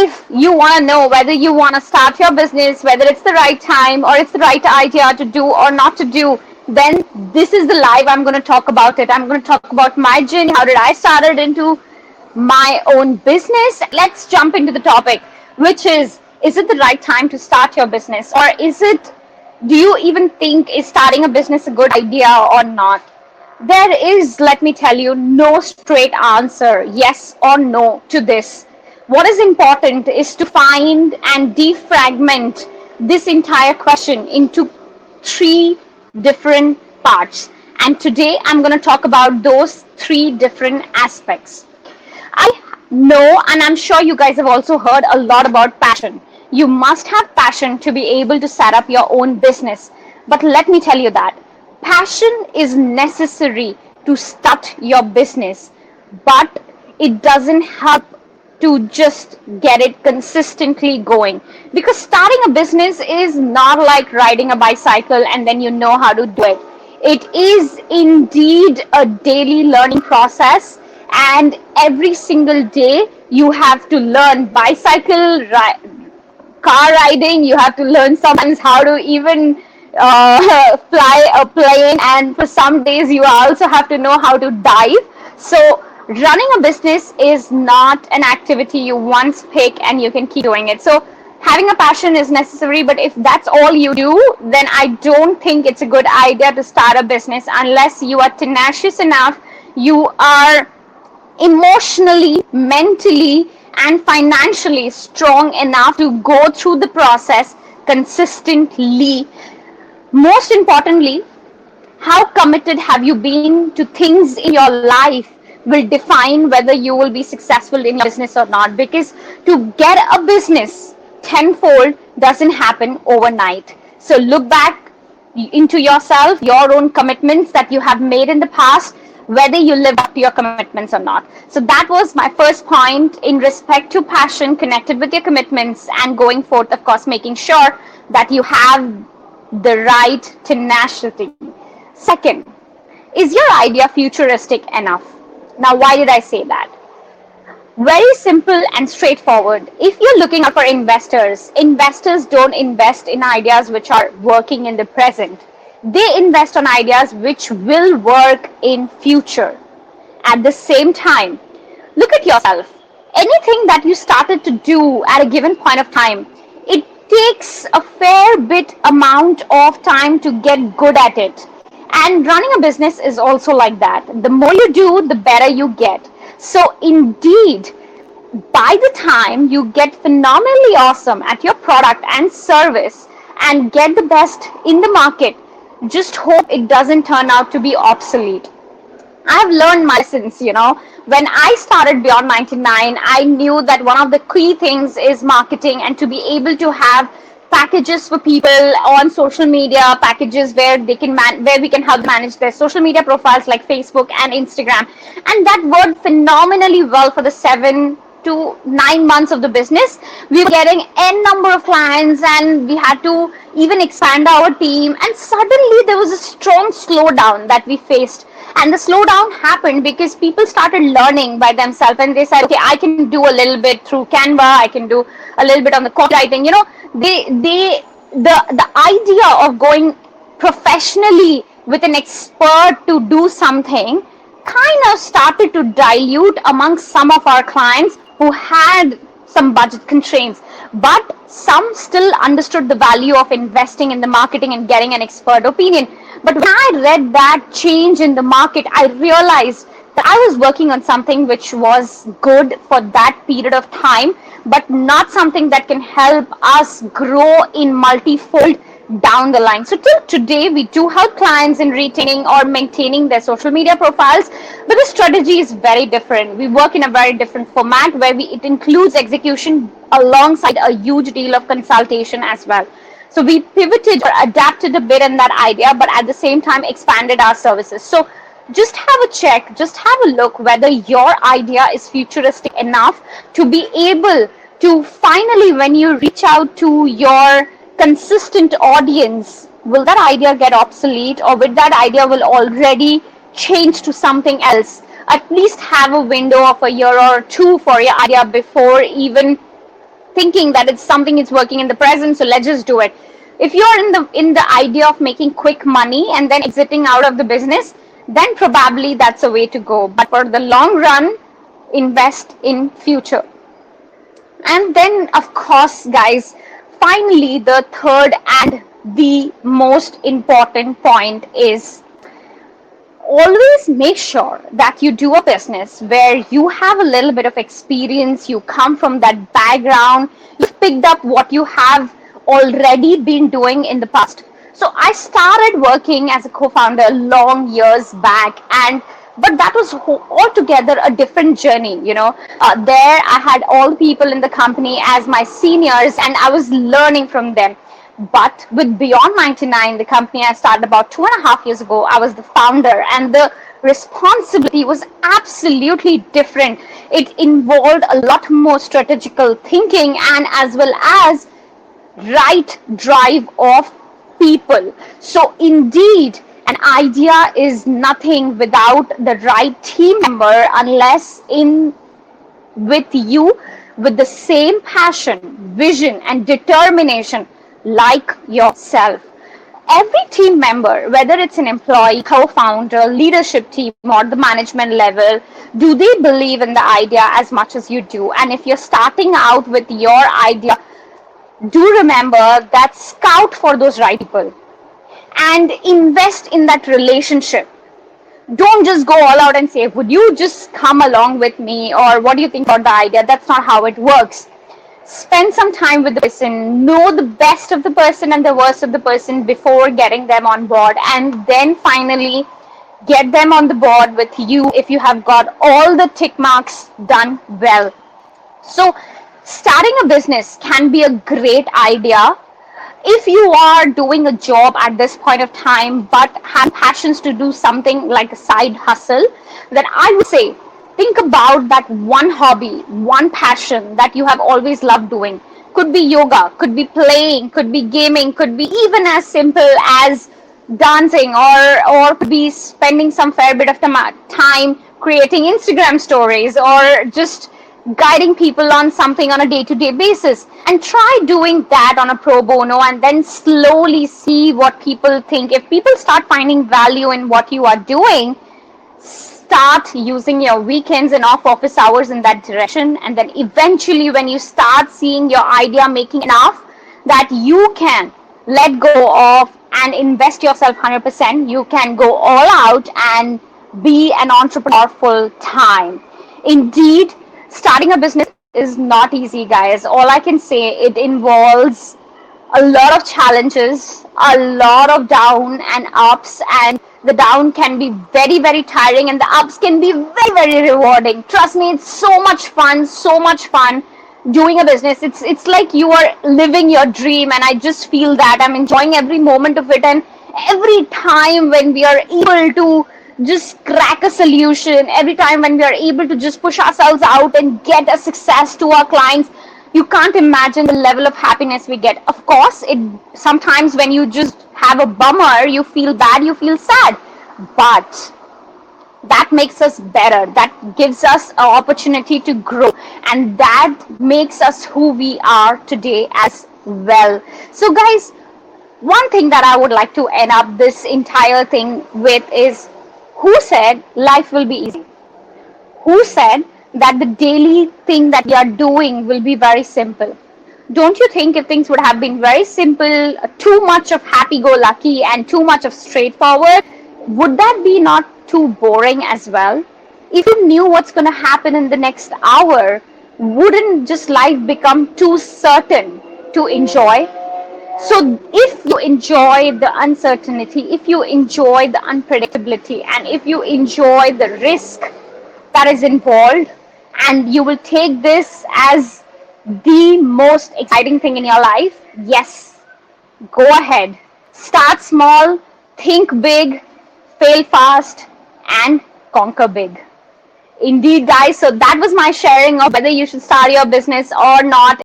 if you want to know whether you want to start your business, whether it's the right time or it's the right idea to do or not to do, then this is the live I'm going to talk about it. I'm going to talk about my journey. How did I started into my own business? Let's jump into the topic, which is it the right time to start your business, or do you even think is starting a business a good idea or not? There is, let me tell you, no straight answer, yes or no, to this. What is important is to find and defragment this entire question into three different parts. And today I'm going to talk about those three different aspects. I know, and I'm sure you guys have also heard a lot about passion. You must have passion to be able to set up your own business. But let me tell you that passion is necessary to start your business, but it doesn't help to just get it consistently going, because starting a business is not like riding a bicycle and then you know how to do it. It is indeed a daily learning process, and every single day you have to learn car riding, you have to learn sometimes how to even fly a plane, and for some days you also have to know how to dive. So running a business is not an activity you once pick and you can keep doing it. So having a passion is necessary, but if that's all you do, then I don't think it's a good idea to start a business unless you are tenacious enough, you are emotionally, mentally, and financially strong enough to go through the process consistently. Most importantly, how committed have you been to things in your life will define whether you will be successful in your business or not. Because to get a business tenfold doesn't happen overnight. So look back into yourself, your own commitments that you have made in the past, whether you lived up to your commitments or not. So that was my first point in respect to passion connected with your commitments, and going forth, of course, making sure that you have the right tenacity. Second, is your idea futuristic enough? Now, why did I say that? Very simple and straightforward. If you're looking out for investors, investors don't invest in ideas which are working in the present. They invest on ideas which will work in future. At the same time, look at yourself. Anything that you started to do at a given point of time, it takes a fair bit amount of time to get good at it. And running a business is also like that. The more you do, the better you get. So indeed, by the time you get phenomenally awesome at your product and service and get the best in the market, just hope it doesn't turn out to be obsolete. I've learned my lessons. When I started Beyond 99, I knew that one of the key things is marketing, and to be able to have packages for people on social media, packages where where we can help manage their social media profiles like Facebook and Instagram. And that worked phenomenally well for the 7 to 9 months of the business. We were getting n number of clients, and we had to even expand our team, and suddenly there was a strong slowdown that we faced. And the slowdown happened because people started learning by themselves, and they said, okay, I can do a little bit through Canva, I can do a little bit on the copywriting. The idea of going professionally with an expert to do something kind of started to dilute amongst some of our clients who had some budget constraints, but some still understood the value of investing in the marketing and getting an expert opinion. But when I read that change in the market, I realized that I was working on something which was good for that period of time, but not something that can help us grow in multifold down the line. So till today, we do help clients in retaining or maintaining their social media profiles, but the strategy is very different. We work in a very different format where it includes execution alongside a huge deal of consultation as well. So we pivoted or adapted a bit in that idea, but at the same time expanded our services. So just have a check, just have a look whether your idea is futuristic enough to be able to finally, when you reach out to your consistent audience, will that idea get obsolete, or will that idea will already change to something else? At least have a window of a year or two for your idea before even thinking that it's something is working in the present, so let's just do it. If you're in the idea of making quick money and then exiting out of the business, then probably that's a way to go. But for the long run, invest in future. And then, of course, guys, finally, the third and the most important point is always make sure that you do a business where you have a little bit of experience, you come from that background, you've picked up what you have already been doing in the past. So I started working as a co-founder long years back, and but that was altogether a different journey. There I had all the people in the company as my seniors, and I was learning from them. But with Beyond 99, the company I started about 2.5 years ago, I was the founder, and the responsibility was absolutely different. It involved a lot more strategical thinking and as well as right drive of people. So indeed, an idea is nothing without the right team member, unless in with you with the same passion, vision, and determination like yourself. Every team member, whether it's an employee, co-founder, leadership team, or the management level, do they believe in the idea as much as you do? And if you're starting out with your idea, do remember that scout for those right people and invest in that relationship. Don't just go all out and say, would you just come along with me, or what do you think about the idea? That's not how it works. Spend some time with the person, know the best of the person and the worst of the person before getting them on board, and then finally get them on the board with you if you have got all the tick marks done well. So starting a business can be a great idea if you are doing a job at this point of time but have passions to do something like a side hustle. Then I would say think about that one hobby, one passion that you have always loved doing. Could be yoga, could be playing, could be gaming, could be even as simple as dancing, or could be spending some fair bit of time creating Instagram stories, or just guiding people on something on a day-to-day basis. And try doing that on a pro bono, and then slowly see what people think. If people start finding value in what you are doing, start using your weekends and off office hours in that direction. And then eventually, when you start seeing your idea making enough that you can let go of and invest yourself 100%, you can go all out and be an entrepreneur full time. Indeed, starting a business is not easy, guys. All I can say, it involves a lot of challenges, a lot of down and ups, and the down can be very, very tiring, and the ups can be very, very rewarding. Trust me, it's so much fun doing a business. It's like you are living your dream, and I just feel that I'm enjoying every moment of it. And every time when we are able to just crack a solution, every time when we are able to just push ourselves out and get a success to our clients, you can't imagine the level of happiness we get. Of course, it sometimes when you just have a bummer, you feel bad, you feel sad, but that makes us better. That gives us an opportunity to grow, and that makes us who we are today as well. So guys, one thing that I would like to end up this entire thing with is, who said life will be easy? Who said that the daily thing that we are doing will be very simple? Don't you think if things would have been very simple, too much of happy-go-lucky and too much of straightforward, would that be not too boring as well? If you knew what's going to happen in the next hour, wouldn't just life become too certain to enjoy? So if you enjoy the uncertainty, if you enjoy the unpredictability, and if you enjoy the risk that is involved, and you will take this as the most exciting thing in your life, yes, go ahead. Start small, think big, fail fast, and conquer big. Indeed, guys. So that was my sharing of whether you should start your business or not.